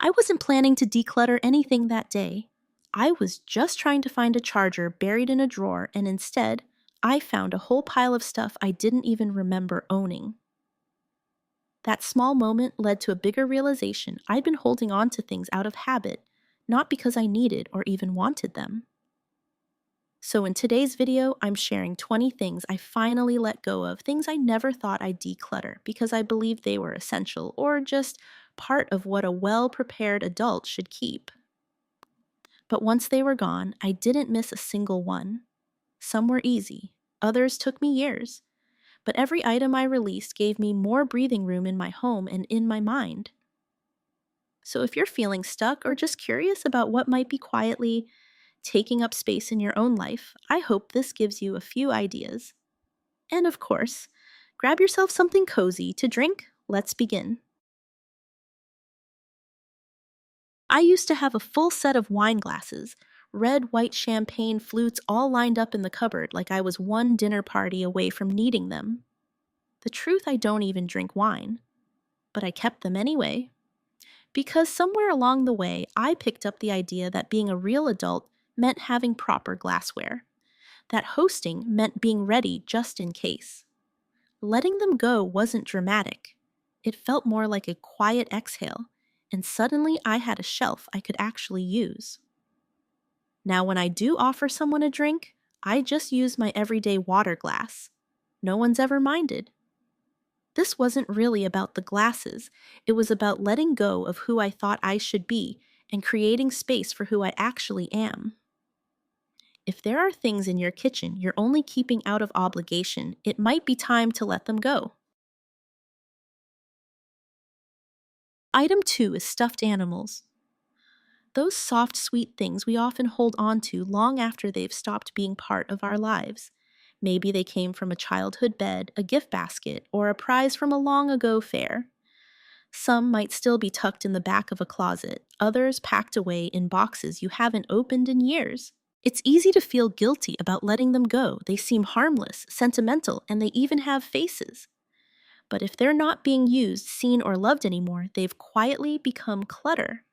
I wasn't planning to declutter anything that day. I was just trying to find a charger buried in a drawer, and instead, I found a whole pile of stuff I didn't even remember owning. That small moment led to a bigger realization I'd been holding on to things out of habit, not because I needed or even wanted them. So in today's video, I'm sharing 20 things I finally let go of, things I never thought I'd declutter because I believed they were essential or just part of what a well-prepared adult should keep. But once they were gone, I didn't miss a single one. Some were easy, others took me years. But every item I released gave me more breathing room in my home and in my mind. So if you're feeling stuck or just curious about what might be quietly taking up space in your own life, I hope this gives you a few ideas. And of course, grab yourself something cozy to drink. Let's begin. I used to have a full set of wine glasses, red, white champagne flutes all lined up in the cupboard like I was one dinner party away from needing them. The truth, I don't even drink wine, but I kept them anyway. Because somewhere along the way, I picked up the idea that being a real adult meant having proper glassware, that hosting meant being ready just in case. Letting them go wasn't dramatic. It felt more like a quiet exhale, and suddenly I had a shelf I could actually use. Now, when I do offer someone a drink, I just use my everyday water glass. No one's ever minded. This wasn't really about the glasses. It was about letting go of who I thought I should be and creating space for who I actually am. If there are things in your kitchen you're only keeping out of obligation, it might be time to let them go. Item 2 is stuffed animals. Those soft, sweet things we often hold on to long after they've stopped being part of our lives. Maybe they came from a childhood bed, a gift basket, or a prize from a long ago fair. Some might still be tucked in the back of a closet, others packed away in boxes you haven't opened in years. It's easy to feel guilty about letting them go. They seem harmless, sentimental, and they even have faces. But if they're not being used, seen, or loved anymore, they've quietly become clutter.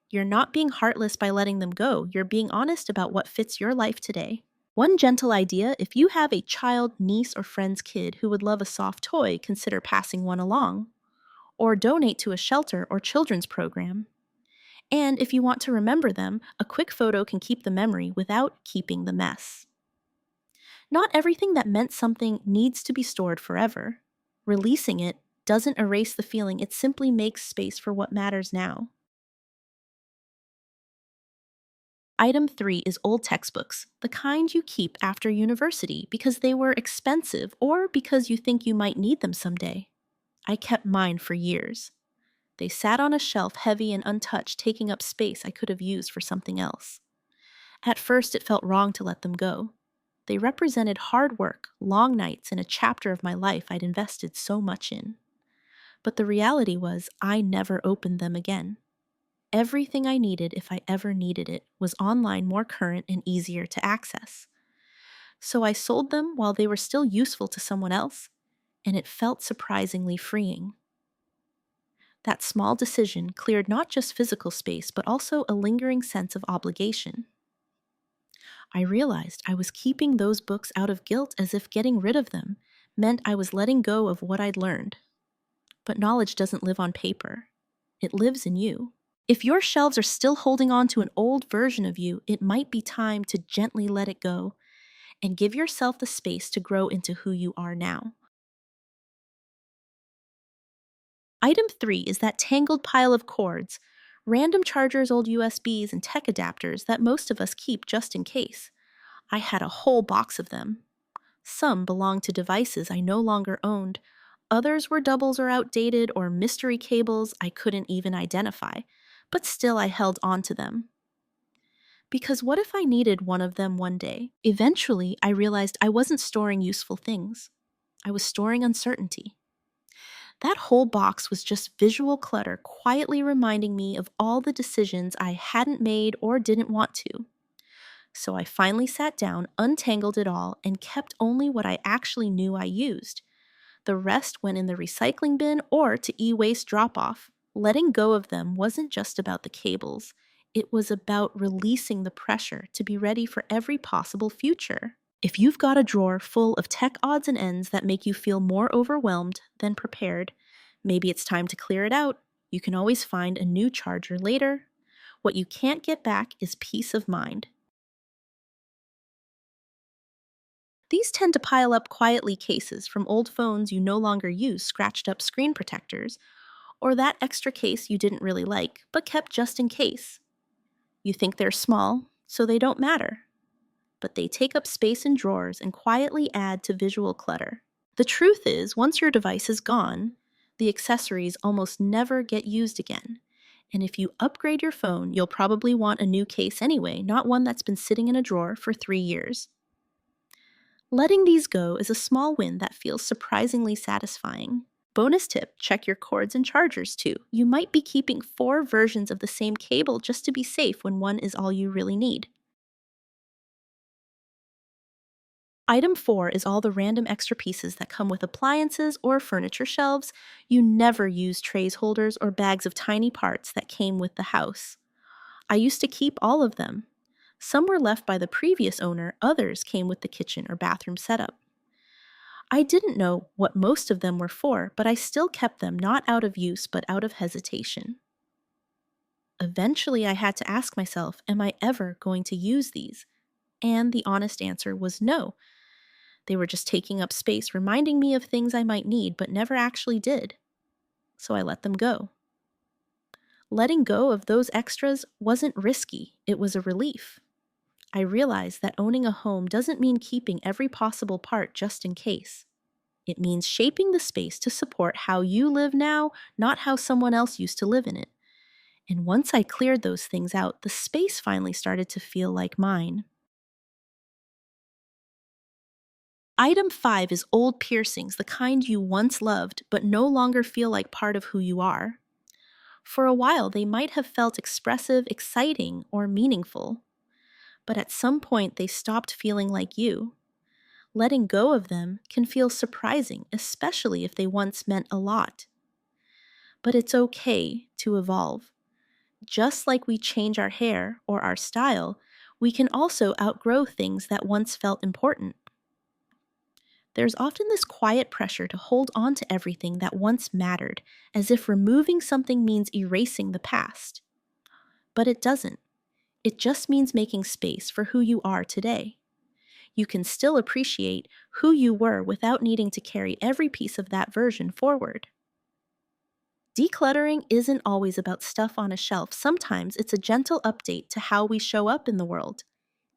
You're not being heartless by letting them go. You're being honest about what fits your life today. One gentle idea: if you have a child, niece, or friend's kid who would love a soft toy, consider passing one along. Or donate to a shelter or children's program. And if you want to remember them, a quick photo can keep the memory without keeping the mess. Not everything that meant something needs to be stored forever. Releasing it doesn't erase the feeling, it simply makes space for what matters now. Item 3 is old textbooks, the kind you keep after university because they were expensive or because you think you might need them someday. I kept mine for years. They sat on a shelf heavy and untouched, taking up space I could have used for something else. At first, it felt wrong to let them go. They represented hard work, long nights, and a chapter of my life I'd invested so much in. But the reality was, I never opened them again. Everything I needed, if I ever needed it, was online, more current, and easier to access. So I sold them while they were still useful to someone else, and it felt surprisingly freeing. That small decision cleared not just physical space, but also a lingering sense of obligation. I realized I was keeping those books out of guilt, as if getting rid of them meant I was letting go of what I'd learned. But knowledge doesn't live on paper. It lives in you. If your shelves are still holding on to an old version of you, it might be time to gently let it go and give yourself the space to grow into who you are now. Item 3 is that tangled pile of cords, random chargers, old USBs, and tech adapters that most of us keep just in case. I had a whole box of them. Some belonged to devices I no longer owned. Others were doubles or outdated or mystery cables I couldn't even identify, but still I held on to them. Because what if I needed one of them one day? Eventually, I realized I wasn't storing useful things. I was storing uncertainty. That whole box was just visual clutter, quietly reminding me of all the decisions I hadn't made or didn't want to. So I finally sat down, untangled it all, and kept only what I actually knew I used. The rest went in the recycling bin or to e-waste drop-off. Letting go of them wasn't just about the cables, it was about releasing the pressure to be ready for every possible future. If you've got a drawer full of tech odds and ends that make you feel more overwhelmed than prepared, maybe it's time to clear it out. You can always find a new charger later. What you can't get back is peace of mind. These tend to pile up quietly: cases from old phones you no longer use, scratched up screen protectors, or that extra case you didn't really like, but kept just in case. You think they're small, so they don't matter, but they take up space in drawers and quietly add to visual clutter. The truth is, once your device is gone, the accessories almost never get used again. And if you upgrade your phone, you'll probably want a new case anyway, not one that's been sitting in a drawer for 3 years. Letting these go is a small win that feels surprisingly satisfying. Bonus tip: check your cords and chargers too. You might be keeping 4 versions of the same cable just to be safe when one is all you really need. Item 4 is all the random extra pieces that come with appliances or furniture shelves. You never use trays, holders, or bags of tiny parts that came with the house. I used to keep all of them. Some were left by the previous owner, others came with the kitchen or bathroom setup. I didn't know what most of them were for, but I still kept them, not out of use, but out of hesitation. Eventually, I had to ask myself, am I ever going to use these? And the honest answer was no. They were just taking up space, reminding me of things I might need but never actually did. So I let them go. Letting go of those extras wasn't risky, it was a relief. I realized that owning a home doesn't mean keeping every possible part just in case. It means shaping the space to support how you live now, not how someone else used to live in it. And once I cleared those things out, the space finally started to feel like mine. Item 5 is old piercings, the kind you once loved but no longer feel like part of who you are. For a while, they might have felt expressive, exciting, or meaningful. But at some point, they stopped feeling like you. Letting go of them can feel surprising, especially if they once meant a lot. But it's okay to evolve. Just like we change our hair or our style, we can also outgrow things that once felt important. There's often this quiet pressure to hold on to everything that once mattered, as if removing something means erasing the past. But it doesn't. It just means making space for who you are today. You can still appreciate who you were without needing to carry every piece of that version forward. Decluttering isn't always about stuff on a shelf. Sometimes it's a gentle update to how we show up in the world.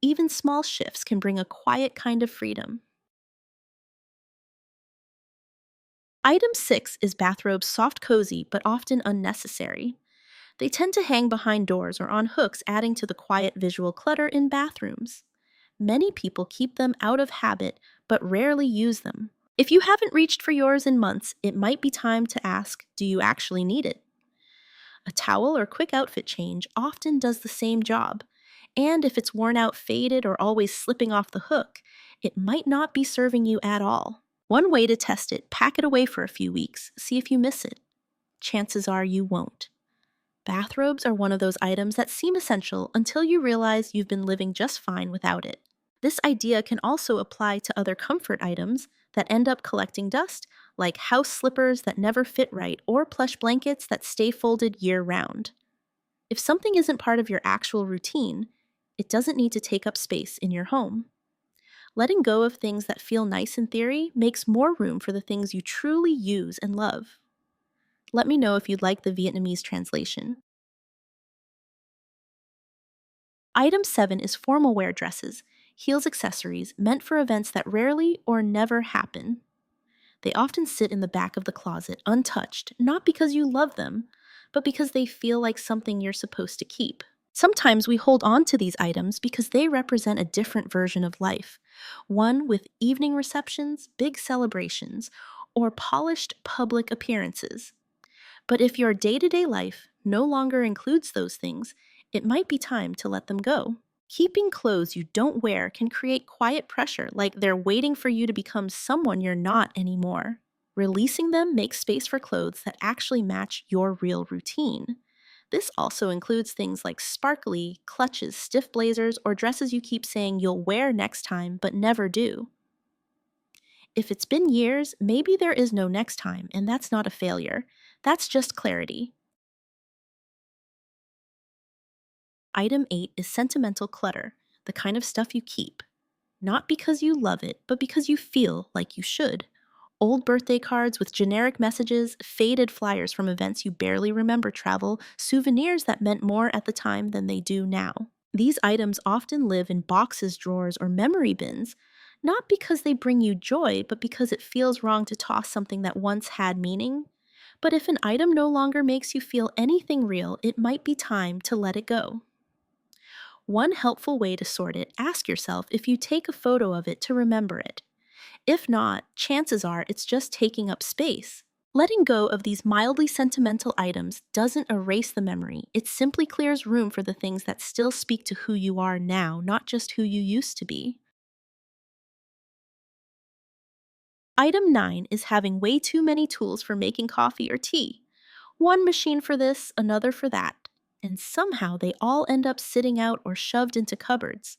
Even small shifts can bring a quiet kind of freedom. Item 6 is bathrobes, soft, cozy, but often unnecessary. They tend to hang behind doors or on hooks, adding to the quiet visual clutter in bathrooms. Many people keep them out of habit, but rarely use them. If you haven't reached for yours in months, it might be time to ask, do you actually need it? A towel or quick outfit change often does the same job. And if it's worn out, faded, or always slipping off the hook, it might not be serving you at all. One way to test it: pack it away for a few weeks, see if you miss it. Chances are you won't. Bathrobes are one of those items that seem essential until you realize you've been living just fine without it. This idea can also apply to other comfort items that end up collecting dust, like house slippers that never fit right or plush blankets that stay folded year-round. If something isn't part of your actual routine, it doesn't need to take up space in your home. Letting go of things that feel nice in theory makes more room for the things you truly use and love. Let me know if you'd like the Vietnamese translation. Item 7 is formal wear dresses, heels, accessories meant for events that rarely or never happen. They often sit in the back of the closet untouched, not because you love them, but because they feel like something you're supposed to keep. Sometimes we hold on to these items because they represent a different version of life, one with evening receptions, big celebrations, or polished public appearances. But if your day-to-day life no longer includes those things, it might be time to let them go. Keeping clothes you don't wear can create quiet pressure, like they're waiting for you to become someone you're not anymore. Releasing them makes space for clothes that actually match your real routine. This also includes things like sparkly, clutches, stiff blazers, or dresses you keep saying you'll wear next time but never do. If it's been years, maybe there is no next time, and that's not a failure. That's just clarity. Item 8 is sentimental clutter, the kind of stuff you keep. Not because you love it, but because you feel like you should. Old birthday cards with generic messages, faded flyers from events you barely remember travel, souvenirs that meant more at the time than they do now. These items often live in boxes, drawers, or memory bins, not because they bring you joy, but because it feels wrong to toss something that once had meaning. But if an item no longer makes you feel anything real, it might be time to let it go. One helpful way to sort it, ask yourself if you take a photo of it to remember it. If not, chances are it's just taking up space. Letting go of these mildly sentimental items doesn't erase the memory, it simply clears room for the things that still speak to who you are now, not just who you used to be. Item 9 is having way too many tools for making coffee or tea. One machine for this, another for that, and somehow they all end up sitting out or shoved into cupboards.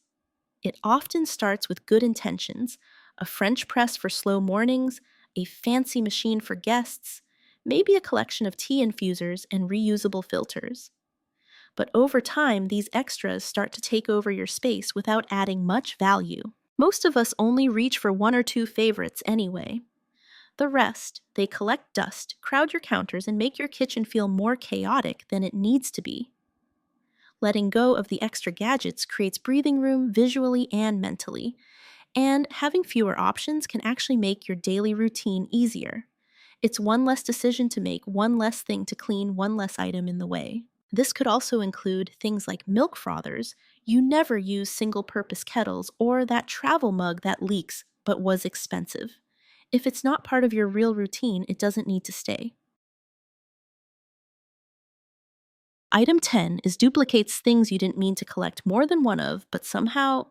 It often starts with good intentions: a French press for slow mornings, a fancy machine for guests, maybe a collection of tea infusers and reusable filters. But over time, these extras start to take over your space without adding much value. Most of us only reach for one or two favorites anyway. The rest, they collect dust, crowd your counters, and make your kitchen feel more chaotic than it needs to be. Letting go of the extra gadgets creates breathing room visually and mentally, and having fewer options can actually make your daily routine easier. It's one less decision to make, one less thing to clean, one less item in the way. This could also include things like milk frothers. You never use single-purpose kettles, or that travel mug that leaks but was expensive. If it's not part of your real routine, it doesn't need to stay. Item 10 is duplicates things you didn't mean to collect more than one of, but somehow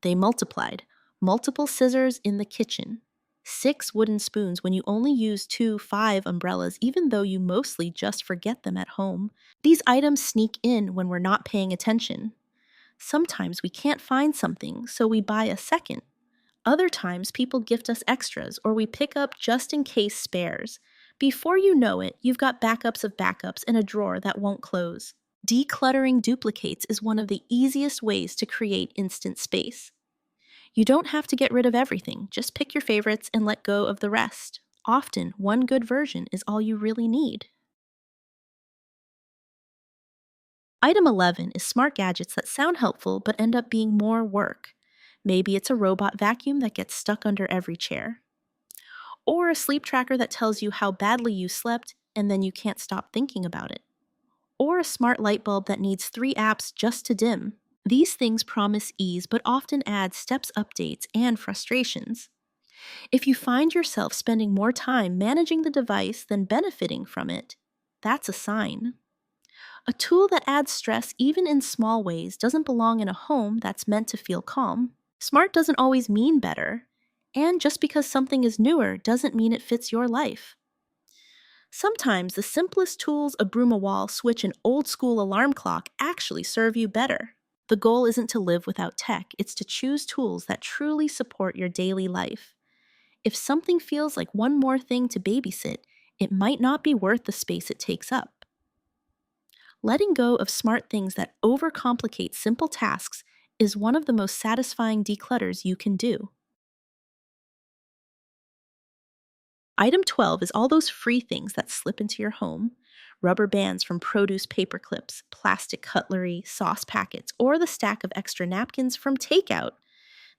they multiplied. Multiple scissors in the kitchen. 6 wooden spoons when you only use 2, 5 umbrellas, even though you mostly just forget them at home. These items sneak in when we're not paying attention. Sometimes we can't find something, so we buy a second. Other times, people gift us extras, or we pick up just in case spares. Before you know it, you've got backups of backups in a drawer that won't close. Decluttering duplicates is one of the easiest ways to create instant space. You don't have to get rid of everything, just pick your favorites and let go of the rest. Often, one good version is all you really need. Item 11 is smart gadgets that sound helpful but end up being more work. Maybe it's a robot vacuum that gets stuck under every chair, or a sleep tracker that tells you how badly you slept and then you can't stop thinking about it, or a smart light bulb that needs 3 apps just to dim. These things promise ease but often add steps updates and frustrations. If you find yourself spending more time managing the device than benefiting from it, that's a sign. A tool that adds stress even in small ways doesn't belong in a home that's meant to feel calm. Smart doesn't always mean better, and just because something is newer doesn't mean it fits your life. Sometimes the simplest tools, a broom, a wall, switch, and old school alarm clock, actually serve you better. The goal isn't to live without tech, it's to choose tools that truly support your daily life. If something feels like one more thing to babysit, it might not be worth the space it takes up. Letting go of smart things that overcomplicate simple tasks is one of the most satisfying declutters you can do. Item 12 is all those free things that slip into your home. Rubber bands from produce paper clips, plastic cutlery, sauce packets, or the stack of extra napkins from takeout.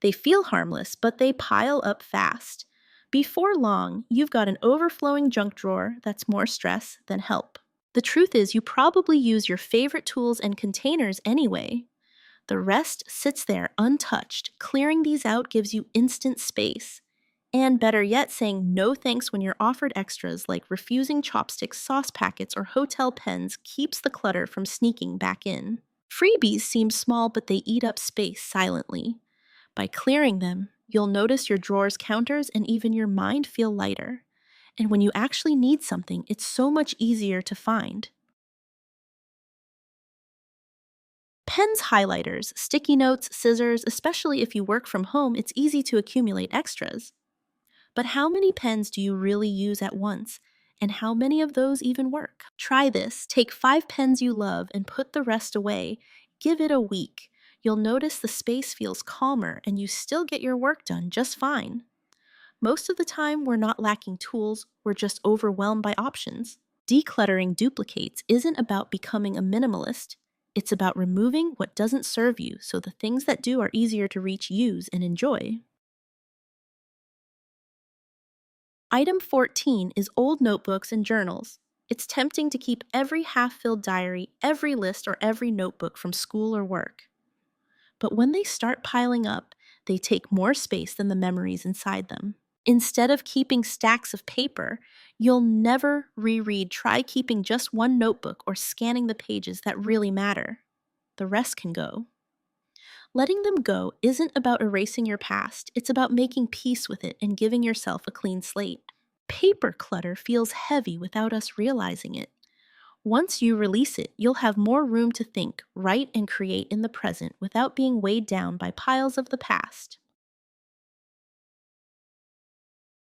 They feel harmless, but they pile up fast. Before long, you've got an overflowing junk drawer that's more stress than help. The truth is, you probably use your favorite tools and containers anyway. The rest sits there untouched. Clearing these out gives you instant space. And better yet, saying no thanks when you're offered extras like refusing chopsticks, sauce packets, or hotel pens keeps the clutter from sneaking back in. Freebies seem small, but they eat up space silently. By clearing them, you'll notice your drawers' counters and even your mind feel lighter. And when you actually need something, it's so much easier to find. Pens, highlighters, sticky notes, scissors, especially if you work from home, it's easy to accumulate extras. But how many pens do you really use at once? And how many of those even work? Try this. Take 5 pens you love and put the rest away. Give it a week. You'll notice the space feels calmer and you still get your work done just fine. Most of the time, we're not lacking tools, we're just overwhelmed by options. Decluttering duplicates isn't about becoming a minimalist. It's about removing what doesn't serve you so the things that do are easier to reach, use, and enjoy. Item 14 is old notebooks and journals. It's tempting to keep every half-filled diary, every list, or every notebook from school or work. But when they start piling up, they take more space than the memories inside them. Instead of keeping stacks of paper, you'll never reread. Try keeping just one notebook or scanning the pages that really matter. The rest can go. Letting them go isn't about erasing your past, it's about making peace with it and giving yourself a clean slate. Paper clutter feels heavy without us realizing it. Once you release it, you'll have more room to think, write, and create in the present without being weighed down by piles of the past.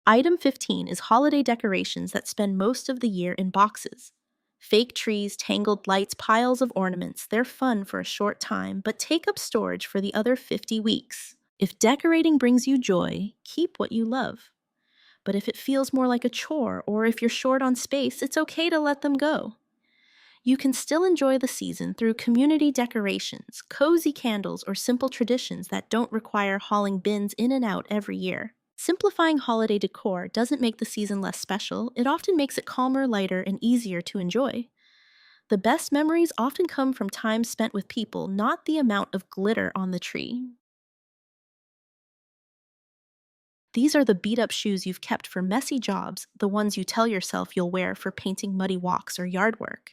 Item 15 is holiday decorations that spend most of the year in boxes. Fake trees, tangled lights, piles of ornaments, they're fun for a short time, but take up storage for the other 50 weeks. If decorating brings you joy, keep what you love. But if it feels more like a chore, or if you're short on space, it's okay to let them go. You can still enjoy the season through community decorations, cozy candles, or simple traditions that don't require hauling bins in and out every year. Simplifying holiday decor doesn't make the season less special, it often makes it calmer, lighter, and easier to enjoy. The best memories often come from time spent with people, not the amount of glitter on the tree. These are the beat-up shoes you've kept for messy jobs, the ones you tell yourself you'll wear for painting muddy walks or yard work.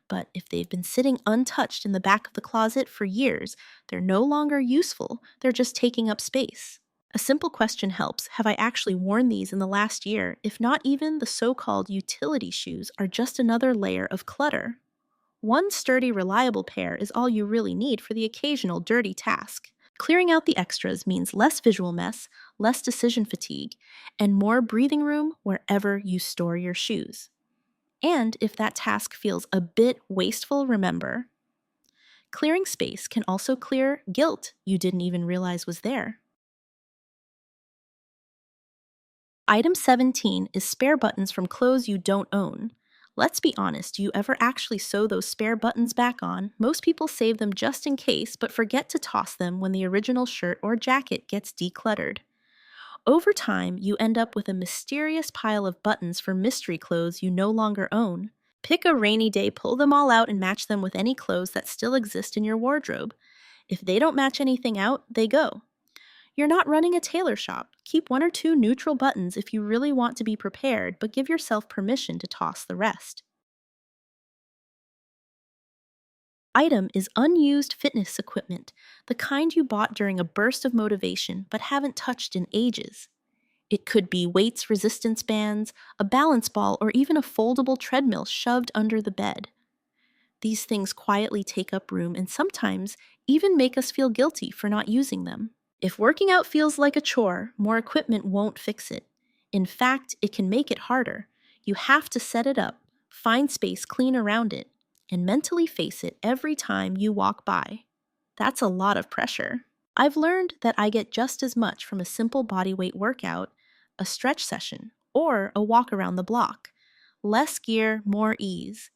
But if they've been sitting untouched in the back of the closet for years, they're no longer useful, they're just taking up space. A simple question helps. Have I actually worn these in the last year? If not, even the so-called utility shoes are just another layer of clutter. One sturdy, reliable pair is all you really need for the occasional dirty task. Clearing out the extras means less visual mess, less decision fatigue, and more breathing room wherever you store your shoes. And if that task feels a bit wasteful, remember, clearing space can also clear guilt you didn't even realize was there. Item 17 is spare buttons from clothes you don't own. Let's be honest, do you ever actually sew those spare buttons back on? Most people save them just in case, but forget to toss them when the original shirt or jacket gets decluttered. Over time, you end up with a mysterious pile of buttons for mystery clothes you no longer own. Pick a rainy day, pull them all out, and match them with any clothes that still exist in your wardrobe. If they don't match anything out, they go. You're not running a tailor shop. Keep 1 or 2 neutral buttons if you really want to be prepared, but give yourself permission to toss the rest. Item is unused fitness equipment, the kind you bought during a burst of motivation but haven't touched in ages. It could be weights, resistance bands, a balance ball, or even a foldable treadmill shoved under the bed. These things quietly take up room and sometimes even make us feel guilty for not using them. If working out feels like a chore, more equipment won't fix it. In fact, it can make it harder. You have to set it up, find space clean around it, and mentally face it every time you walk by. That's a lot of pressure. I've learned that I get just as much from a simple bodyweight workout, a stretch session, or a walk around the block. Less gear, more ease.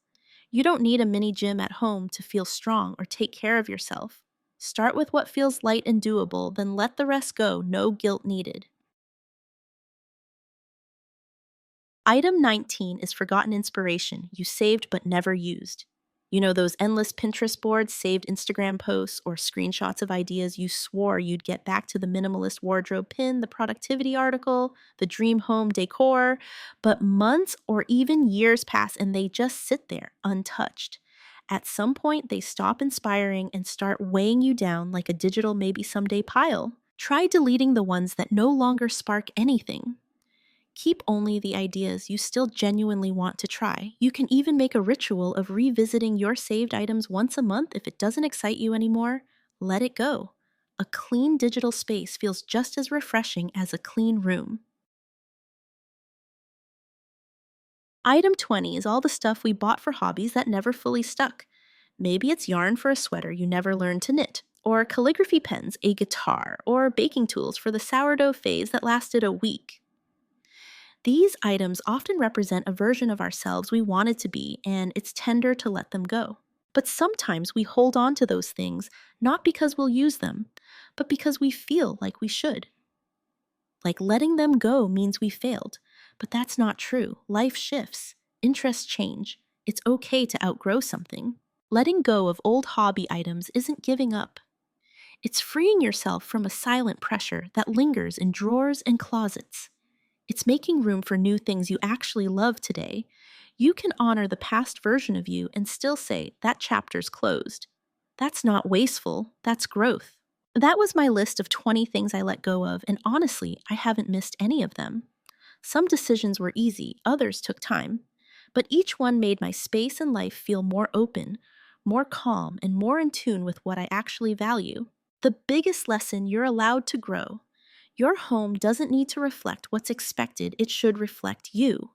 You don't need a mini gym at home to feel strong or take care of yourself. Start with what feels light and doable, then let the rest go, no guilt needed. Item 19 is forgotten inspiration you saved but never used. You know those endless Pinterest boards, saved Instagram posts, or screenshots of ideas you swore you'd get back to the minimalist wardrobe pin, the productivity article, the dream home decor, but months or even years pass and they just sit there untouched. At some point, they stop inspiring and start weighing you down like a digital maybe someday pile. Try deleting the ones that no longer spark anything. Keep only the ideas you still genuinely want to try. You can even make a ritual of revisiting your saved items once a month if it doesn't excite you anymore. Let it go. A clean digital space feels just as refreshing as a clean room. Item 20 is all the stuff we bought for hobbies that never fully stuck. Maybe it's yarn for a sweater you never learned to knit, or calligraphy pens, a guitar, or baking tools for the sourdough phase that lasted a week. These items often represent a version of ourselves we wanted to be, and it's tender to let them go. But sometimes we hold on to those things not because we'll use them, but because we feel like we should. Like letting them go means we failed. But that's not true. Life shifts, interests change. It's okay to outgrow something. Letting go of old hobby items isn't giving up. It's freeing yourself from a silent pressure that lingers in drawers and closets. It's making room for new things you actually love today. You can honor the past version of you and still say, that chapter's closed. That's not wasteful, that's growth. That was my list of 20 things I let go of, and honestly, I haven't missed any of them. Some decisions were easy, others took time. But each one made my space and life feel more open, more calm, and more in tune with what I actually value. The biggest lesson: you're allowed to grow. Your home doesn't need to reflect what's expected, it should reflect you.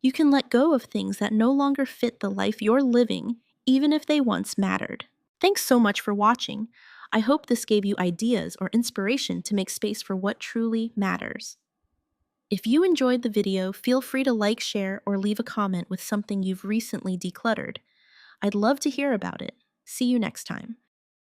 You can let go of things that no longer fit the life you're living, even if they once mattered. Thanks so much for watching. I hope this gave you ideas or inspiration to make space for what truly matters. If you enjoyed the video, feel free to like, share, or leave a comment with something you've recently decluttered. I'd love to hear about it. See you next time.